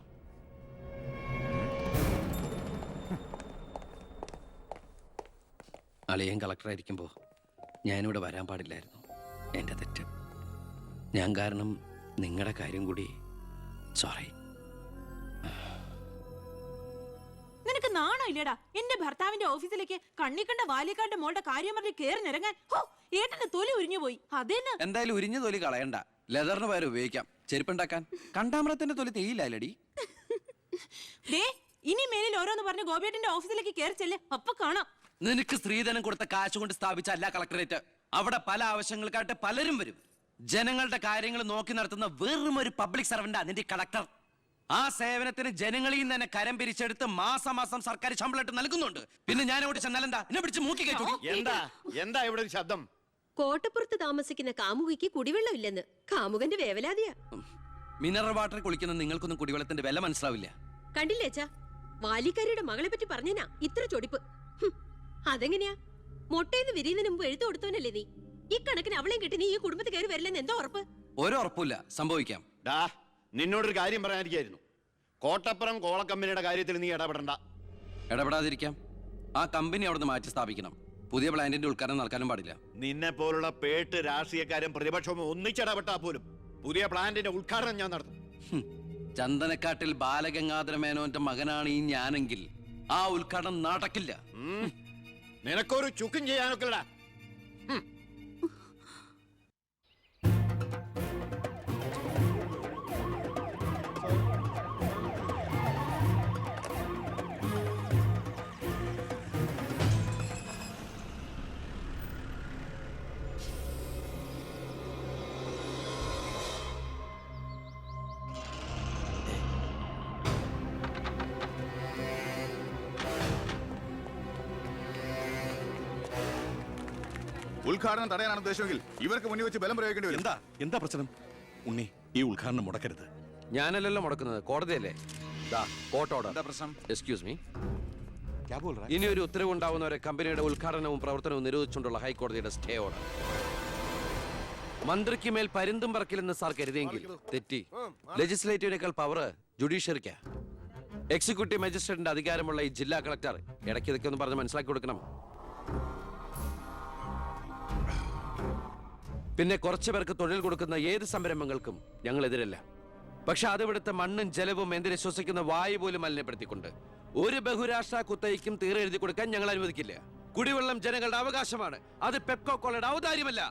അളിയൻ കളക്ടറായിരിക്കുമ്പോൾ ഞാനിവിടെ വരാൻ പാടില്ലായിരുന്നു. എൻ്റെ തെറ്റ്. ഞാൻ കാരണം നിങ്ങളുടെ കാര്യം കൂടി. സോറി. നിനക്ക് നാണമില്ലടാ എന്റെ ഭർത്താവിന്റെ ഓഫീസിലേക്ക് കണ്ണിക്കണ്ട വാലിക്കാന്റെ മോളുടെ കാര്യം പറഞ്ഞ് കേറി നിറങ്ങാൻ? ഏട്ടന്റെ തൊലി ഉരിഞ്ഞു പോയി. അതെന്നെ. എന്തായാലും ഉരിഞ്ഞ തൊലി കളയണ്ട, ലെതറിന് പകരം ഉപയോഗിക്കാം. ചെരുപ്പുണ്ടാക്കാൻ കണ്ടാമരത്തിന്റെ തൊലി തെയ്യില്ലടി. ഇനി മേലിൽ ഓരോന്ന് പറഞ്ഞ് ഗോപിയേട്ടന്റെ ഓഫീസിലേക്ക് കേറി ചെല്ലേ, അപ്പൊ കാണാം. നിനക്ക് സ്ത്രീധനം കൊടുത്ത കാശ് കൊണ്ട് സ്ഥാപിച്ച അല്ല കളക്ടറേറ്റ്. അവിടെ പല ആവശ്യങ്ങൾക്കായിട്ട് പലരും വരും. ജനങ്ങളുടെ കാര്യങ്ങൾ നോക്കി നടത്തുന്ന വെറും ഒരു പബ്ലിക് സർവന്റാ നിന്റെ കളക്ടർ. ആ സേവനത്തിന് ജനങ്ങളിൽ നിന്ന് തന്നെ കരം പിരിച്ചെടുത്ത് മാസം സർക്കാർ ശമ്പളമായിട്ട് നൽകുന്നുണ്ട്. പിന്നെ ഞാൻ അവിടെ ചെന്നാലെന്താ എന്നെ പിടിച്ച് മൂക്കി കയറ്റി? എന്താ ഇവിടെ ഒരു ശബ്ദം? കോട്ടപ്പുറത്ത് താമസിക്കുന്ന കാമുകിക്ക് കുടിവെള്ളമില്ലെന്ന് കാമുകന്റെ വേവലാതിയാ. മിനറൽ വാട്ടർ കുളിക്കുന്ന നിങ്ങൾക്കൊന്നും കുടിവെള്ളത്തിന്റെ വില മനസ്സിലാവില്ല. കണ്ടില്ലേച്ചാ, വാലിക്കാരിയുടെ മകളെ പറ്റി പറഞ്ഞനാ ഇത്ര ചൊടിപ്പ്. അതെങ്ങനെയാ? മൊട്ടേന്ന് വിരിയുന്നതിന് മുമ്പ് എഴുത്തു കൊടുത്തവനല്ലേ നീ? ഈ കണക്കിന് അവളെയും കിട്ടി നീ ഈ കുടുംബത്തിൽ കയറി വരില്ലെന്ന് എന്തോ ഉറപ്പ്? ഒരു ഉറപ്പില്ല, സംഭവിക്കാം. നിന്നോടൊരു കാര്യം പറയാനിരിക്കായിരുന്നു. കോട്ടപ്പുറം കോള കമ്പനിയുടെ കാര്യത്തിൽ നീ ഇടപെടണ്ട. ഇടപെടാതിരിക്കാം. ആ കമ്പനി അവിടുന്ന് മാറ്റി സ്ഥാപിക്കണം. പുതിയ പ്ലാന്റിന്റെ ഉദ്ഘാടനം നടക്കാനും പാടില്ല. നിന്നെ പോലുള്ള പേട്ട് രാഷ്ട്രീയക്കാരും പ്രതിപക്ഷവും ഒന്നിച്ചിടപെട്ടാ പോലും പുതിയ പ്ലാന്റിന്റെ ഉദ്ഘാടനം ഞാൻ നടത്തും. ചന്ദനക്കാട്ടിൽ ബാലഗംഗാധര മേനോന്റെ മകനാണ് ഈ ഞാനെങ്കിൽ ആ ഉദ്ഘാടനം നടക്കില്ല. നിനക്കൊരു ചുക്കും ചെയ്യാനൊക്കെടാ. ഉദ്ഘാടനം തടയാനാണ് ഉദ്ദേശമെങ്കിൽ ഇവർക്ക് മുന്നിൽ വെച്ച് ബലം പ്രയോഗിക്കേണ്ടി വരും. എന്താ പ്രശ്നം? ഉണ്ണി, ഈ ഉദ്ഘാടനം മുടക്കരുത്. ഞാനല്ലല്ലോ മുടക്കുന്നത്, കോടതിയല്ലേ. പ്രശ്നം? Excuse me. ഇനി ഒരു ഉത്തരവ് ഉണ്ടാവുന്നവരെ കമ്പനിയുടെ ഉദ്ഘാടനവും പ്രവർത്തനവും നിരോധിച്ചുകൊണ്ടുള്ള ഹൈക്കോടതിയുടെ സ്റ്റേ ഓർഡർ. മന്ത്രിക്ക് മേൽ പരുന്തും പറക്കില്ലെന്ന് സാർ കരുതിയെങ്കിൽ തെറ്റി. ലെജിസ്ലേറ്റീവിനേക്കാൾ പവർ ജുഡീഷ്യറിക്കാ. എക്സിക്യൂട്ടീവ് മജിസ്ട്രേറ്റിന്റെ അധികാരമുള്ള ഈ ജില്ലാ കളക്ടർ ഇടയ്ക്ക് ഇതൊക്കെ ഒന്ന് പറഞ്ഞ് മനസ്സിലാക്കി കൊടുക്കണം. പിന്നെ കുറച്ചു പേർക്ക് തൊഴിൽ കൊടുക്കുന്ന ഏത് സംരംഭങ്ങൾക്കും ഞങ്ങൾ എതിരല്ല. പക്ഷെ അതിവിടുത്തെ മണ്ണും ജലവും എന്തിനെ ശ്വസിക്കുന്ന വായു പോലും മലിനപ്പെടുത്തിക്കൊണ്ട് ഒരു ബഹുരാഷ്ട്ര കുത്തയ്ക്കും തീരെ എഴുതി കൊടുക്കാൻ ഞങ്ങൾ അനുവദിക്കില്ല. കുടിവെള്ളം ജനങ്ങളുടെ അവകാശമാണ്, അത് പെപ്കോ കോളയുടെ ഔദാര്യമല്ല.